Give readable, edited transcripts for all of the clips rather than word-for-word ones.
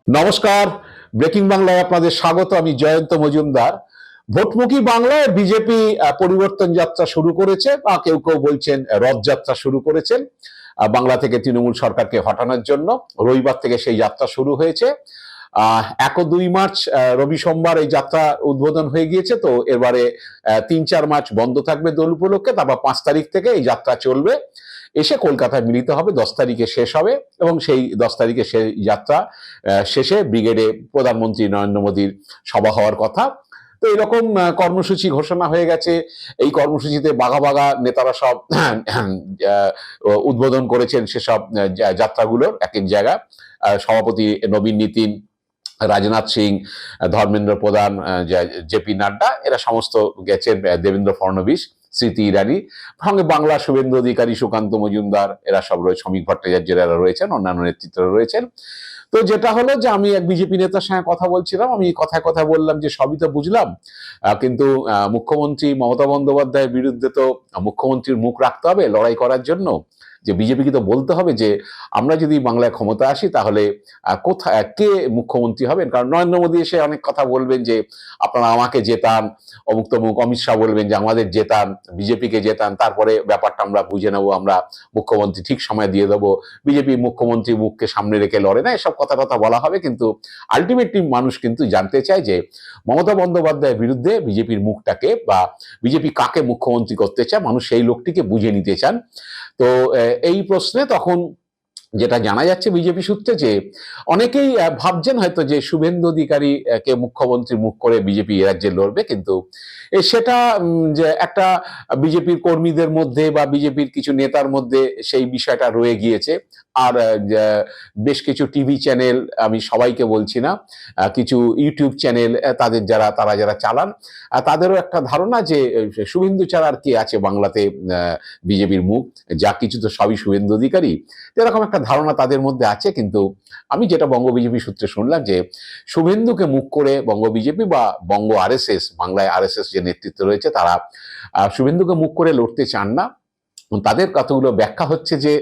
নমস্কার, ব্রেকিং বাংলায় আপনাদের স্বাগত। আমি জয়ন্ত মজুমদার। ভোটমুখী বাংলায় বিজেপি পরিবর্তন যাত্রা শুরু করেছে, বা কেউ কেউ বলছেন রথযাত্রা শুরু করেছেন বাংলা থেকে তৃণমূল সরকারকে হটানোর জন্য। রবিবার থেকে সেই যাত্রা শুরু হয়েছে। 1 ও 2 মার্চ রবি সোমবার এই যাত্রা উদ্বোধন হয়ে গিয়েছে। তো এবারে 3-4 মার্চ বন্ধ থাকবে দোল উপলক্ষে, তারপর 5 তারিখ থেকে এই যাত্রা চলবে, এসে কলকাতায় মিলিত হবে, 10 তারিখে শেষ হবে। এবং সেই 10 তারিখে সেই যাত্রা শেষে ব্রিগেডে প্রধানমন্ত্রী নরেন্দ্র মোদীর সভা হওয়ার কথা। তো এরকম কর্মসূচি ঘোষণা হয়ে গেছে। এই কর্মসূচিতে বাঘা বাঘা নেতারা সব উদ্বোধন করেছেন সেসব যাত্রাগুলোর এক এক জায়গায়। সভাপতি নবীন নীতিন, রাজনাথ সিং, ধর্মেন্দ্র প্রধান, জেপি নাড্ডা, এরা সমস্ত গেছেন, দেবেন্দ্র ফডনবিস, স্মৃতি ইরানি, সঙ্গে বাংলা শুভেন্দু অধিকারী, সুকান্ত মজুমদার, এরা সব রয়েছে, শ্রমিক ভট্টাচার্যেরা রয়েছেন, অন্যান্য নেতৃত্বরা রয়েছেন। তো যেটা হলো যে আমি এক বিজেপি নেতার সঙ্গে কথা বলছিলাম, আমি কথায় কথায় বললাম যে সবই তো বুঝলাম, কিন্তু মুখ্যমন্ত্রী মমতা বন্দ্যোপাধ্যায়ের বিরুদ্ধে তো মুখ্যমন্ত্রীর মুখ রাখতে হবে লড়াই করার জন্য। যে বিজেপিকে তো বলতে হবে যে আমরা যদি বাংলায় ক্ষমতা আসি তাহলে কোথায় কে মুখ্যমন্ত্রী হবেন। কারণ নরেন্দ্র মোদী এসে অনেক কথা বলবেন যে আপনারা আমাকে জেতান, অমুক তমুক, অমিত শাহ বলবেন যে আমাদের জেতান, বিজেপিকে জেতান, তারপরে ব্যাপারটা আমরা বুঝে নেবো, আমরা মুখ্যমন্ত্রী ঠিক সময় দিয়ে দেবো, বিজেপি মুখ্যমন্ত্রী মুখকে সামনে রেখে লড়ে না, এসব কথা বলা হবে। কিন্তু আলটিমেটলি মানুষ কিন্তু জানতে চায় যে মমতা বন্দ্যোপাধ্যায়ের বিরুদ্ধে বিজেপির মুখটাকে, বা বিজেপি কাকে মুখ্যমন্ত্রী করতে চায়, মানুষ সেই লোকটিকে বুঝে নিতে চান। তো এই প্রশ্নে তখন যেটা জানা যাচ্ছে বিজেপি সূত্রে, যে অনেকেই ভাবছেন হয়তো যে শুভেন্দু অধিকারী কে মুখ্যমন্ত্রী মুখ করে বিজেপি এ রাজ্যে লড়বে, কিন্তু সেটা যে একটা বিজেপির কর্মীদের মধ্যে বা বিজেপির কিছু নেতার মধ্যে সেই বিষয়টা রয়ে গিয়েছে। আর বেশ কিছু টিভি চ্যানেল, আমি সবাইকে বলছি না, কিছু ইউটিউব চ্যানেল, তারা যারা চালান, তাদেরও একটা ধারণা যে শুভেন্দু ছাড়া আর কে আছে বাংলাতে বিজেপির মুখ, যা কিছু তো সবই শুভেন্দু অধিকারী, এরকম একটা ধারণা তাদের মধ্যে আছে। কিন্তু আমি যেটা বঙ্গ বিজেপি সূত্রে শুনলাম, যে শুভেন্দুকে মুখ করে বঙ্গ বিজেপি বা বঙ্গ আরএসএস, বাংলায় আরএসএস যে নেতৃত্ব রয়েছে, তারা শুভেন্দুকে মুখ করে লড়তে চান না। তাদের কতগুলো ব্যাখ্যা হচ্ছে যে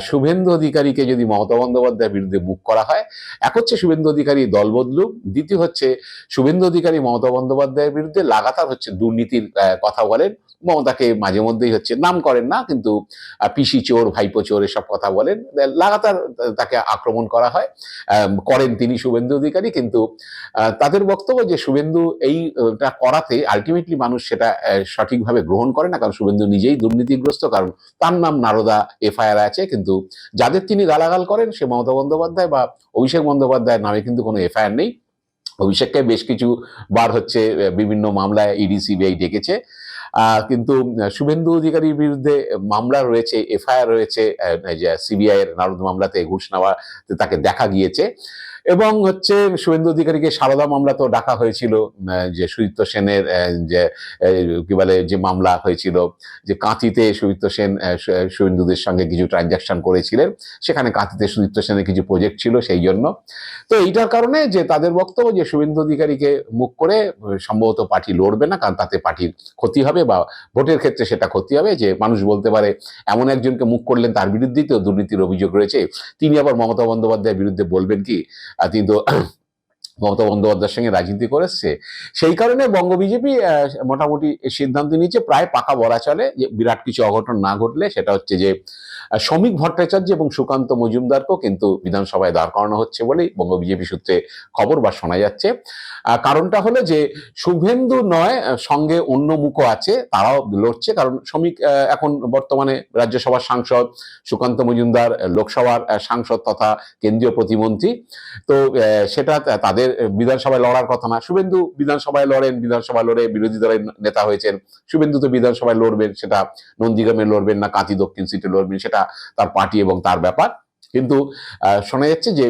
শুভেন্দু অধিকারীকে যদি মমতা বন্দ্যোপাধ্যায়ের বিরুদ্ধে মুখ করা হয়, এক হচ্ছে শুভেন্দু অধিকারী দল বদলুক, দ্বিতীয় হচ্ছে শুভেন্দু অধিকারী মমতা বন্দ্যোপাধ্যায়ের বিরুদ্ধে লাগাতার হচ্ছে দুর্নীতির কথা বলেন, মমতাকে মাঝে মধ্যেই হচ্ছে নাম করেন না, কিন্তু পিসি চোর, ভাইপো চোর, এসব কথা বলেন, লাগাতার তাকে আক্রমণ করা হয়, করেন তিনি শুভেন্দু অধিকারী। কিন্তু তাদের বক্তব্য যে শুভেন্দু এইটা করাতে আলটিমেটলি মানুষ সেটা সঠিকভাবে গ্রহণ করে না, কারণ শুভেন্দু নিজেই দুর্নীতিগ্রস্ত, কারণ তার নাম নারদা এফআইআর আছে, কিন্তু যাদের তিনি গালাগাল করেন সে মমতা বন্দ্যোপাধ্যায় বা অভিষেক বন্দ্যোপাধ্যায়ের নামে কিন্তু কোনো এফআইআর নেই। অভিষেককে বেশ কিছু বার হচ্ছে বিভিন্ন মামলায় ইডি সিবিআই ডেকেছে, কিন্তু শুভেন্দু অধিকারীর বিরুদ্ধে মামলা রয়েছে, এফআইআর রয়েছে, সিবিআই এর নারদ মামলাতে ঘুষ নেওয়াতে তাকে দেখা গিয়েছে। এবং হচ্ছে শুভেন্দু অধিকারীকে সারদা মামলাতেও ডাকা হয়েছিল, যে সুদীপ্ত সেনের যে কি বলে যে মামলা হয়েছিল, যে কাঁথিতে সুদীপ্ত সেন শুভেন্দুদের সঙ্গে কিছু ট্রানজাকশন করেছিলেন, সেখানে কাঁথিতে সুদীপ্ত সেনের কিছু প্রজেক্ট ছিল সেই জন্য। তো এইটার কারণে যে তাদের বক্তব্য যে শুভেন্দু অধিকারীকে মুখ করে সম্ভবত পার্টি লড়বে না, কারণ তাতে পার্টির ক্ষতি হবে, বা ভোটের ক্ষেত্রে সেটা ক্ষতি হবে। যে মানুষ বলতে পারে এমন একজনকে মুখ করলেন, তার বিরুদ্ধেই তো দুর্নীতির অভিযোগ রয়েছে, তিনি আবার মমতা বন্দ্যোপাধ্যায়ের বিরুদ্ধে বলবেন কি? তিনি তো মমতা বন্দ্যোপাধ্যায়ের সঙ্গে রাজনীতি করেছে। সেই কারণে বঙ্গ বিজেপি মোটামুটি সিদ্ধান্ত নিয়েছে, প্রায় পাকা বলা চলে, যে বিরাট কিছু অঘটন না ঘটলে, সেটা হচ্ছে যে শ্রমিক ভট্টাচার্য এবং সুকান্ত মজুমদারকেও কিন্তু বিধানসভায় দাঁড় করানো হচ্ছে বলেই বঙ্গ বিজেপি সূত্রে খবর বা শোনা যাচ্ছে। কারণটা হলো যে শুভেন্দু নয়, সঙ্গে অন্য মুখও আছে, তারাও লড়ছে। কারণ শ্রমিক এখন বর্তমানে রাজ্যসভার সাংসদ, সুকান্ত মজুমদার লোকসভার সাংসদ তথা কেন্দ্রীয় প্রতিমন্ত্রী। তো সেটা তাদের বিধানসভায় লড়ার কথা না। শুভেন্দু বিধানসভায় লড়েন, বিধানসভায় লড়ে বিরোধী দলের নেতা হয়েছেন। শুভেন্দু তো বিধানসভায় লড়বেন, সেটা নন্দীগ্রামে লড়বেন না কাঁথি দক্ষিণ সিটে লড়বেন, সেটা তার পার্টি এবং তার ব্যাপার। কিন্তু শোনা যাচ্ছে যে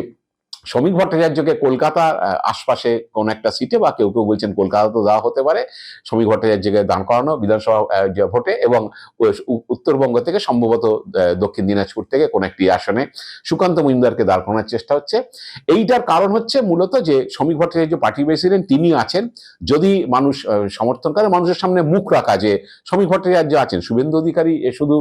শ্রমিক ভট্টাচার্যকে কলকাতার আশপাশে কোন একটা সিটে, বা কেউ কেউ বলছেন কলকাতা তো দেওয়া হতে পারে, শ্রমিক ভট্টাচার্যকে দান করানো বিধানসভা ভোটে, এবং উত্তরবঙ্গ থেকে সম্ভবত দক্ষিণ দিনাজপুর থেকে কোন একটি আসনে সুকান্ত মজুমদারকে দাঁড় করানোর চেষ্টা হচ্ছে। এইটার কারণ হচ্ছে মূলত যে শ্রমিক ভট্টাচার্য পার্টি প্রেসিডেন্ট, তিনি আছেন, যদি মানুষ সমর্থন করে, মানুষের সামনে মুখ রাখা যে শ্রমিক ভট্টাচার্য আছেন, শুভেন্দু অধিকারী শুধু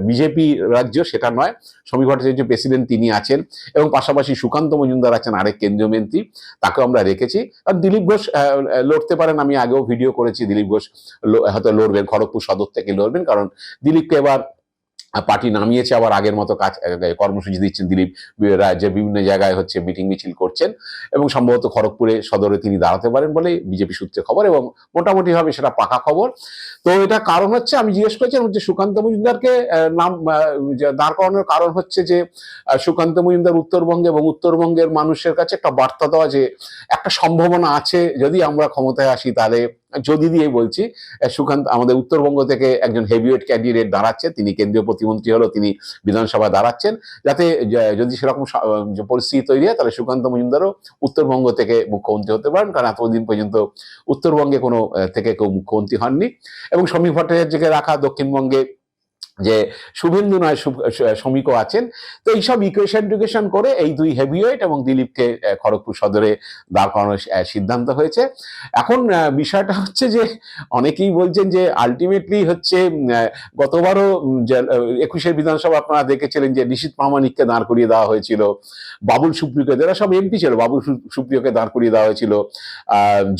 বিজেপি রাজ্য সেটা নয়, শ্রমিক ভট্টাচার্য প্রেসিডেন্ট তিনি আছেন, এবং পাশাপাশি সুকান্ত মজুমদার আছেন আরেক কেন্দ্রীয় মন্ত্রী, তাকেও আমরা রেখেছি। আর দিলীপ ঘোষ লড়তে পারেন, আমি আগেও ভিডিও করেছি, দিলীপ ঘোষ হয়তো লড়বেন, খড়গপুর সদর থেকে লড়বেন, কারণ দিলীপকে এবার পার্টি নামিয়েছে, আবার আগের মতো কাজ কর্মসূচি দিচ্ছেন দিলীপ, রাজ্যে বিভিন্ন জায়গায় হচ্ছে মিটিং মিছিল করছেন, এবং সম্ভবত খড়গপুরে সদরে তিনি দাঁড়াতে পারেন বলে বিজেপি সূত্রে খবর, এবং মোটামুটি ভাবে সেটা পাকা খবর। তো এটা কারণ হচ্ছে, আমি জিজ্ঞেস করেছিলাম যে সুকান্ত মজুমদারকে নাম দাঁড় করানোর কারণ হচ্ছে যে সুকান্ত মজুমদার উত্তরবঙ্গে এবং উত্তরবঙ্গের মানুষের কাছে একটা বার্তা দেওয়া যে একটা সম্ভাবনা আছে, যদি আমরা ক্ষমতায় আসি তাহলে, যদি দিয়ে বলছি, সুকান্ত আমাদের উত্তরবঙ্গ থেকে একজন হেভিওয়েট ক্যান্ডিডেট দাঁড়াচ্ছে, তিনি কেন্দ্রীয় প্রতিমন্ত্রী হলো, তিনি বিধানসভায় দাঁড়াচ্ছেন, যাতে যদি সেরকম পরিস্থিতি তৈরি হয় তাহলে সুকান্ত মজুমদারও উত্তরবঙ্গ থেকে মুখ্যমন্ত্রী হতে পারেন, কারণ এতদিন পর্যন্ত উত্তরবঙ্গে কোনো থেকে কেউ মুখ্যমন্ত্রী হননি। এবং সমীর ভট্টাচার্যকে রাখা দক্ষিণবঙ্গে যে শুভেন্দু নয় শ্রমিকও আছেন। তো এইসব ইকুয়েশন টিকুয়েশন করে এই দুই হেভিওয়েট এবং দিলীপকে খড়গপুর সদরে দাঁড় করানোর সিদ্ধান্ত হয়েছে। এখন বিষয়টা হচ্ছে যে অনেকেই বলছেন যে আলটিমেটলি হচ্ছে গতবারও 21-এর বিধানসভা আপনারা দেখেছিলেন যে নিশীথ প্রামাণিককে দাঁড় করিয়ে দেওয়া হয়েছিল, বাবুল সুপ্রিয়কে, যারা সব এমপি ছিল, বাবুল সুপ্রিয়কে দাঁড় করিয়ে দেওয়া হয়েছিল,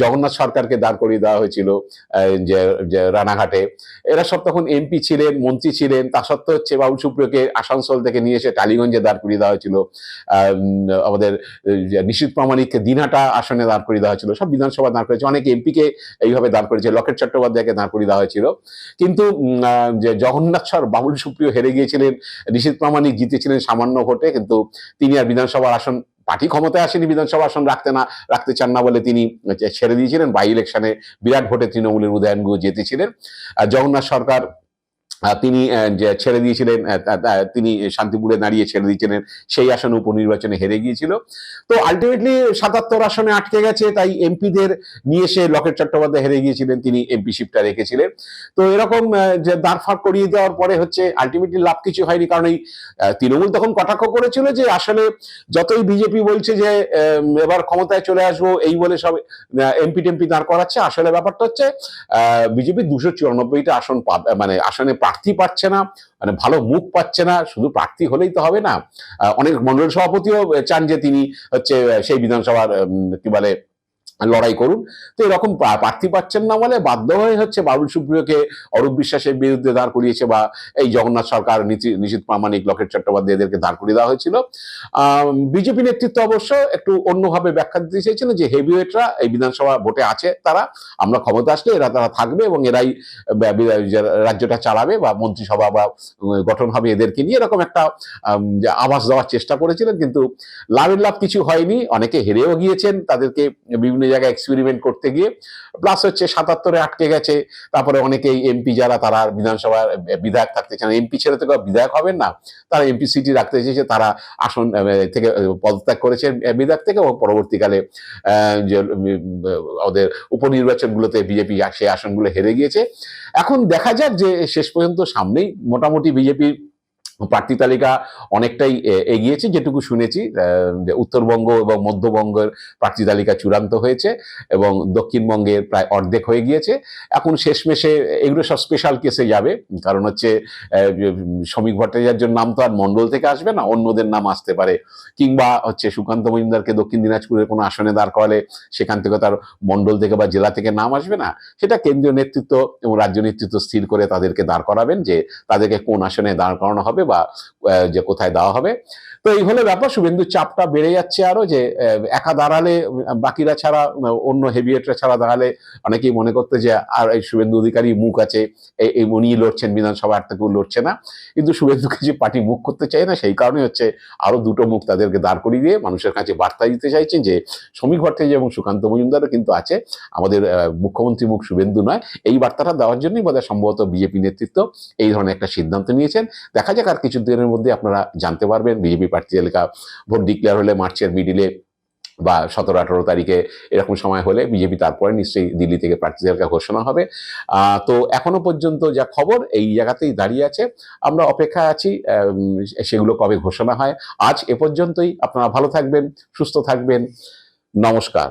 জগন্নাথ সরকারকে দাঁড় করিয়ে দেওয়া হয়েছিল যে রানাঘাটে, এরা সব তখন এমপি ছিলেন, মন্ত্রী ছিলেন, তা সত্ত্বেও হচ্ছে বাবুল সুপ্রিয়কে আসানসোল থেকে নিয়ে এসে টালিগঞ্জে দাঁড় করিয়ে দেওয়া হয়েছিল, আমাদের নিশীথ প্রামাণিককে দিনহাটা আসনে দাঁড় করিয়ে দেওয়া হয়েছিল, সব বিধানসভা দাঁড় করেছে, অনেক এমপিকে এইভাবে দাঁড় করেছে, লকেট চট্টোপাধ্যায়কে দাঁড় করিয়ে দেওয়া হয়েছিল। কিন্তু যে জগন্নাথ সর বাবুল সুপ্রিয় হেরে গিয়েছিলেন, নিশীথ প্রামাণিক জিতেছিলেন সামান্য ভোটে, কিন্তু তিনি আর বিধানসভার আসন, পার্টি ক্ষমতায় আসেনি, বিধানসভা আসন রাখতে চান না বলে তিনি ছেড়ে দিয়েছিলেন। বাই ইলেকশনে বিরাট ভোটে তৃণমূলের উদয়ন গুহ জিতেছিলেন। জগন্নাথ সরকার তিনি ছেড়ে দিয়েছিলেন, তিনি শান্তিপুরে দাঁড়িয়ে ছেড়ে দিয়েছিলেন, সেই আসনে উপনির্বাচনে হেরে গিয়েছিল। তো আলটিমেটলি 77 আসনে আটকে গেছে, তাই এমপিদের নিয়ে এসে লকেট চট্টোপাধ্যায় হেরে গিয়েছিলেন, তিনি এমপিশিপটা রেখেছিলেন। তো এরকম যে দাঁড়ফাড় করিয়ে দেওয়ার পরে হচ্ছে আলটিমেটলি লাভ কিছু হয়নি, কারণ এই তৃণমূল তখন কটাক্ষ করেছিল যে আসলে যতই বিজেপি বলছে যে এবার ক্ষমতায় চলে আসবো এই বলে সব এমপি টেমপি দাঁড় করাচ্ছে, আসলে ব্যাপারটা হচ্ছে বিজেপি 294টা আসন মানে আসনে প্রার্থী পাচ্ছে না, মানে ভালো মুখ পাচ্ছে না, শুধু প্রার্থী হলেই তো হবে না, অনেক মন্ডল সভাপতিও চান যে তিনি হচ্ছে সেই বিধানসভার কি বলে লড়াই করুন। তো এরকম প্রার্থী পাচ্ছেন না বলে বাধ্য হয়ে হচ্ছে বাবুল সুপ্রিয়কে অরূপ বিশ্বাসের বিরুদ্ধে দাঁড় করিয়েছে, বা এই জগন্নাথ সরকার, নিশীথ প্রামাণিক, লকেট চট্টোপাধ্যায় এদেরকে দাঁড় করিয়ে দেওয়া হয়েছিল। বিজেপি নেতৃত্ব অবশ্য একটু অন্যভাবে ব্যাখ্যা দিতে চেয়েছিল যে হেভিওয়েটরা এই বিধানসভা ভোটে আছে, তারা আমরা ক্ষমতা আসলে তারা থাকবে এবং এরাই রাজ্যটা চালাবে, বা মন্ত্রিসভা বা গঠন হবে এদেরকে নিয়ে, এরকম একটা আভাস দেওয়ার চেষ্টা করেছিলেন। কিন্তু লাভের লাভ কিছু হয়নি, অনেকে হেরেও গিয়েছেন তাদেরকে বিভিন্ন জায়গায় এক্সপেরিমেন্ট করতে গিয়ে, প্লাস হচ্ছে 77-এ আটকে গেছে। তারপরে অনেকেই এমপি যারা, তারা বিধানসভার বিধায়ক থাকতে চান, এমপি ছেড়ে থেকে বিধায়ক হবেন না, তারা এমপি সিটি রাখতে চেয়েছে, তারা আসন থেকে পদত্যাগ করেছেন বিধায়ক থেকে, এবং পরবর্তীকালে যে ওদের উপনির্বাচনগুলোতে বিজেপি সেই আসনগুলো হেরে গিয়েছে। এখন দেখা যাক যে শেষ পর্যন্ত সামনেই মোটামুটি বিজেপির প্রার্থী তালিকা অনেকটাই এগিয়েছে, যেটুকু শুনেছি উত্তরবঙ্গ এবং মধ্যবঙ্গের প্রার্থী তালিকা চূড়ান্ত হয়েছে এবং দক্ষিণবঙ্গের প্রায় অর্ধেক হয়ে গিয়েছে। এখন শেষমেশে এগুলো সব স্পেশাল কেসে যাবে, কারণ হচ্ছে শ্রমিক ভট্টাচার্যের নাম তো আর মন্ডল থেকে আসবে না, অন্যদের নাম আসতে পারে, কিংবা হচ্ছে সুকান্ত মজুমদারকে দক্ষিণ দিনাজপুরের কোনো আসনে দাঁড় করালে সেখান থেকে তার মন্ডল থেকে বা জেলা থেকে নাম আসবে না, সেটা কেন্দ্রীয় নেতৃত্ব এবং রাজ্য নেতৃত্ব স্থির করে তাদেরকে দাঁড় করাবেন, যে তাদেরকে কোন আসনে দাঁড় করানো হবে বা যে কোথায় দেওয়া হবে। তো এই হলো ব্যাপার। শুভেন্দুর চাপটা বেড়ে যাচ্ছে আরো, যে একা দাঁড়ালে, বাকিরা ছাড়া, অন্য হেভিওয়েটরা ছাড়া দাঁড়ালে অনেকেই মনে করতে যে আর এই শুভেন্দু অধিকারী মুখ আছে, এই উনি লড়ছেন বিধানসভা, আর কেউ লড়ছে না, কিন্তু শুভেন্দুকে যে পার্টি মুখ করতে চায় না, সেই কারণে হচ্ছে আরো দুটো মুখ তাদেরকে দাঁড় করিয়ে দিয়ে মানুষের কাছে বার্তা দিতে চাইছেন যে শ্রমিক ভট্টাচার্য এবং সুকান্ত মজুমদারও কিন্তু আছে, আমাদের মুখ্যমন্ত্রী মুখ শুভেন্দু নয়। এই বার্তাটা দেওয়ার জন্যই বোধহয় সম্ভবত বিজেপি নেতৃত্ব এই ধরনের একটা সিদ্ধান্ত নিয়েছেন। দেখা যাক আর কিছু দিনের মধ্যে আপনারা জানতে পারবেন বিজেপি প্রার্থী তালিকা ভোট ডিক্লেয়ার হলে মার্চের মিডিলে বা 17-18 তারিখে এরকম সময় হলে বিজেপি তারপরে নিশ্চয়ই দিল্লি থেকে প্রার্থী তালিকা ঘোষণা হবে। তো এখনো পর্যন্ত যা খবর এই জায়গাতেই দাঁড়িয়ে আছে, আমরা অপেক্ষায় আছি সেগুলো কবে ঘোষণা হয়। আজ এ পর্যন্তই। আপনারা ভালো থাকবেন, সুস্থ থাকবেন, নমস্কার।